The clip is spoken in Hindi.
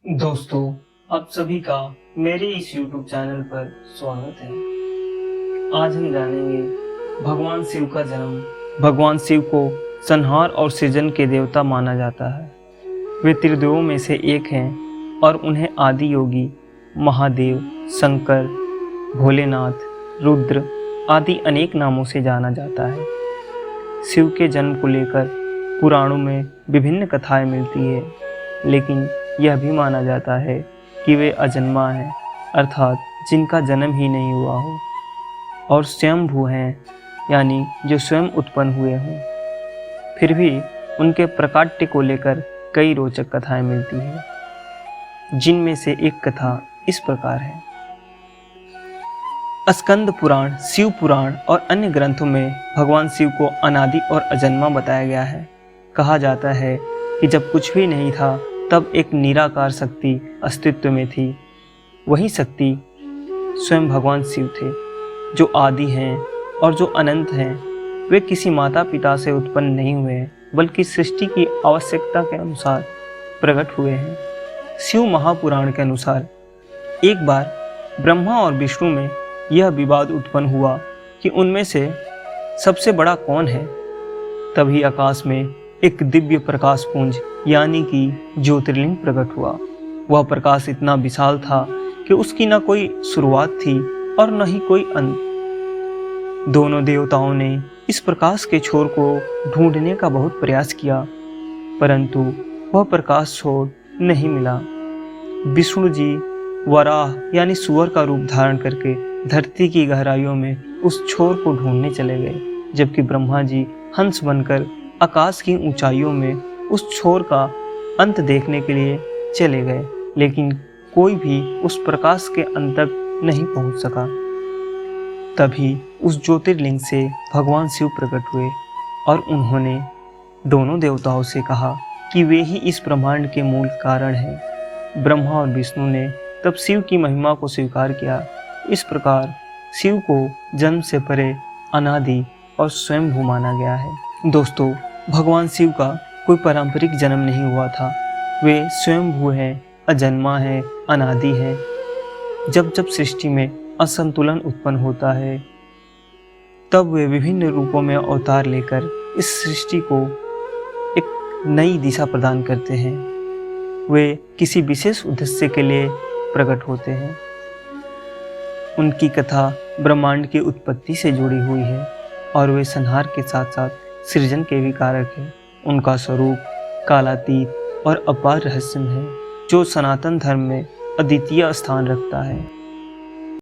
दोस्तों, आप सभी का मेरे इस YouTube चैनल पर स्वागत है। आज हम जानेंगे भगवान शिव का जन्म। भगवान शिव को संहार और सृजन के देवता माना जाता है। वे त्रिदेवों में से एक हैं और उन्हें आदि योगी, महादेव, शंकर, भोलेनाथ, रुद्र आदि अनेक नामों से जाना जाता है। शिव के जन्म को लेकर पुराणों में विभिन्न कथाएं मिलती है, लेकिन यह भी माना जाता है कि वे अजन्मा हैं, अर्थात जिनका जन्म ही नहीं हुआ हो, और स्वयंभू हैं, यानी जो स्वयं उत्पन्न हुए हों। फिर भी उनके प्रकाट्य को लेकर कई रोचक कथाएं मिलती हैं, जिनमें से एक कथा इस प्रकार है। स्कंद पुराण, शिव पुराण और अन्य ग्रंथों में भगवान शिव को अनादि और अजन्मा बताया गया है। कहा जाता है कि जब कुछ भी नहीं था, तब एक निराकार शक्ति अस्तित्व में थी। वही शक्ति स्वयं भगवान शिव थे, जो आदि हैं और जो अनंत हैं। वे किसी माता पिता से उत्पन्न नहीं हुए, बल्कि सृष्टि की आवश्यकता के अनुसार प्रकट हुए हैं। शिव महापुराण के अनुसार एक बार ब्रह्मा और विष्णु में यह विवाद उत्पन्न हुआ कि उनमें से सबसे बड़ा कौन है। तभी आकाश में एक दिव्य प्रकाश पुंज यानी कि ज्योतिर्लिंग प्रकट हुआ। वह प्रकाश इतना विशाल था कि उसकी न कोई शुरुआत थी और न ही कोई अंत। दोनों देवताओं ने इस प्रकाश के छोर को ढूंढने का बहुत प्रयास किया, परंतु वह प्रकाश छोर नहीं मिला। विष्णु जी वराह यानी सुअर का रूप धारण करके धरती की गहराइयों में उस छोर को ढूंढने चले गए, जबकि ब्रह्मा जी हंस बनकर आकाश की ऊंचाइयों में उस छोर का अंत देखने के लिए चले गए, लेकिन कोई भी उस प्रकाश के अंत तक नहीं पहुंच सका। तभी उस ज्योतिर्लिंग से भगवान शिव प्रकट हुए और उन्होंने दोनों देवताओं से कहा कि वे ही इस ब्रह्मांड के मूल कारण हैं। ब्रह्मा और विष्णु ने तब शिव की महिमा को स्वीकार किया। इस प्रकार शिव को जन्म से परे अनादि और स्वयंभू माना गया है। दोस्तों, भगवान शिव का कोई पारंपरिक जन्म नहीं हुआ था। वे स्वयंभू हैं, अजन्मा हैं, अनादि हैं। जब जब सृष्टि में असंतुलन उत्पन्न होता है, तब वे विभिन्न रूपों में अवतार लेकर इस सृष्टि को एक नई दिशा प्रदान करते हैं। वे किसी विशेष उद्देश्य के लिए प्रकट होते हैं। उनकी कथा ब्रह्मांड की उत्पत्ति से जुड़ी हुई है और वे संहार के साथ साथ सृजन के भी कारक हैं। उनका स्वरूप कालातीत और अपार रहस्यमय है, जो सनातन धर्म में अद्वितीय स्थान रखता है।